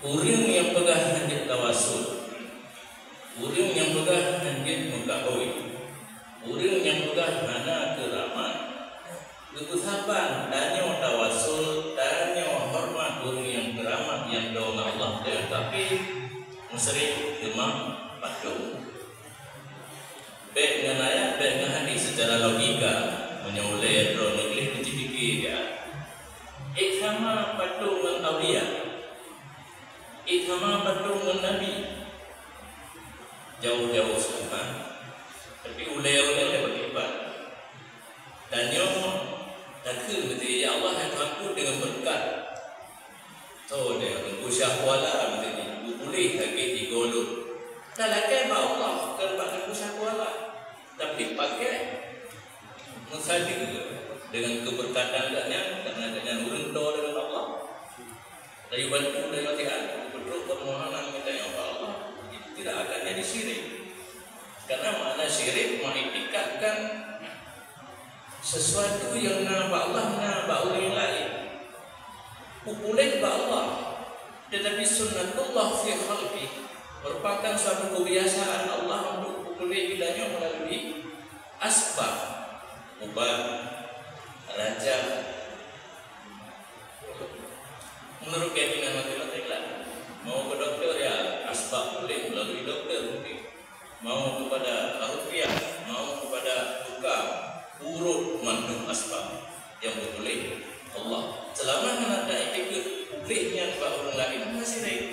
Orang yang pegah hanjit tawasul, orang yang pegah hanjit mengkahoi, orang yang pegah hana keramat, ketuhapan danyo tawasul, danyo hormat orang yang keramat yang doa Allah dan tapi musrik demam padu. Baik dengan ayat, baik dengan hadis secara logika menyoleh roh negeri fikir ya. Sama patung dengan awliya, sama patung dengan nabi, jauh-jauh semua. Tapi ulai-ulai dia beribadat. Dan yang takut betul ya Allah yang takut dengan berkat. So dia tunggu syahwala betul ni. Boleh lagi digolong. Tak lagi Allah kerana tunggu syahwala. Tapi pakai musadik dengan keberkatannya karena dengan urunto dengan Allah. Dari bantu dari latihan betul permohonan kita yang Allah itu tidak akan jadi syirik. Karena makna syirik mengikatkan sesuatu yang nama Allah nama orang lain. Boleh Allah, tetapi sunnatullah fi khalqi merupakan suatu kebiasaan Allah untuk boleh bilanya melalui asbab, obat, raja. Menurut keyakinan matematik mau ke dokter ya asbab boleh melalui dokter mungkin. Mau kepada rupiah, mau kepada tukang urut mandum asbab yang boleh Allah. Selama ada etika bolehnya kepada orang lain masih baik.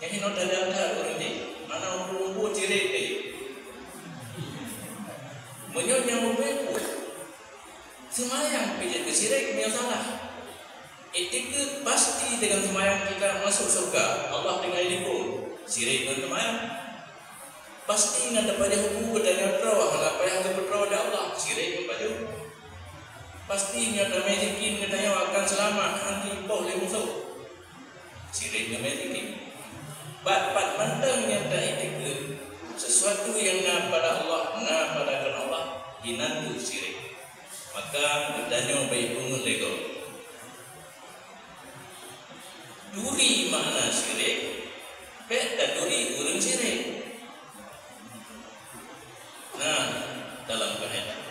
Yang ini ada orang ini mana orang buat cirit ni. Menyonya membeku semayang pijat ke sirik punya salah. Etika pasti dengan semayang kita masuk surga. Allah dengan ini pun sirik dengan semayang pasti nak dapat hukum dan berdoa, apa yang kita berdoa dari Allah, sirik kepada pasti nak dapat yakin kita akan selamat nanti boleh musuh, sirik dengan yakin. Bat mandang yang tak etika sesuatu yang nak pada Allah, nak pada Allah, dinantu sirik. Maka bertanya baik pungun lego. Duri makna sirik, beda duri urang sirik. Nah, dalam kaidah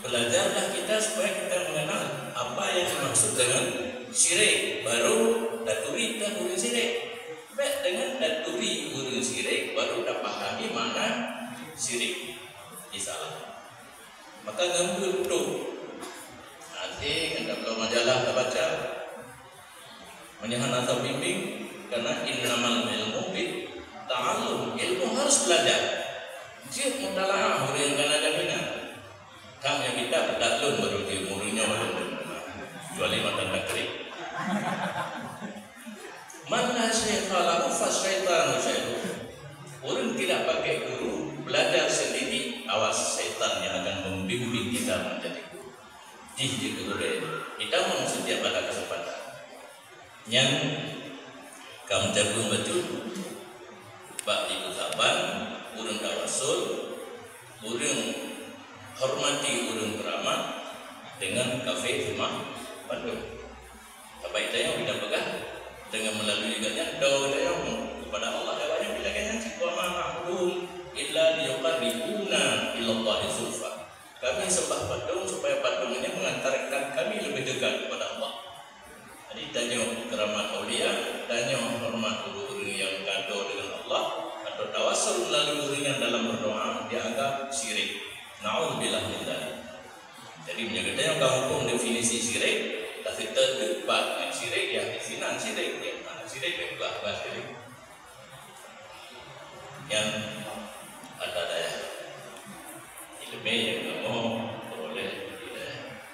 belajarlah kita supaya kita mengenal apa yang dimaksud dengan syirik, baru daturi dan urang syirik. Baik dengan daturi urang syirik baru dah pahami mana syirik. Isalah. Maka ngambil betul. Nanti anda kalau majalah kita baca menyahan atau bimbing karena innamal ilmu bi ta'allum, ilmu harus belajar. Jika mutalaah orang yang kan ada bina, kamu yang kita berdaklun baru dia muridnya baru kecuali mata negeri. Mana syaitan fasyaitan syaitan. Orang tidak pakai guru, belajar sendiri, awas syaitan yang akan membimbing kita menjadi guru. Jadi guru kita mau setiap pada kesempatan. Yang kamu jaga betul, bab ibu saban. Urang tawasul, urang hormati urang keramat dengan kafe rumah Bandung. Apa itu yang kita pegang dengan melalui katanya doa yang kepada Allah doanya bila kan wa ma na'budu illa liyuqarribuna ila Allah zulfa. Kami sembah patung supaya patung ini mengantarkan kami lebih dekat kepada Allah. Jadi tanya keramat aulia, tanya hormat urang yang kado dengan Allah. Tawasul melalui uringan dalam berdoa dianggap syirik. Na'udzubillah min dzalik. Jadi menjaga yang kamu pun definisi syirik, tapi terdebat dengan syirik ya definisi syirik ya mana syirik juga syirik. Yang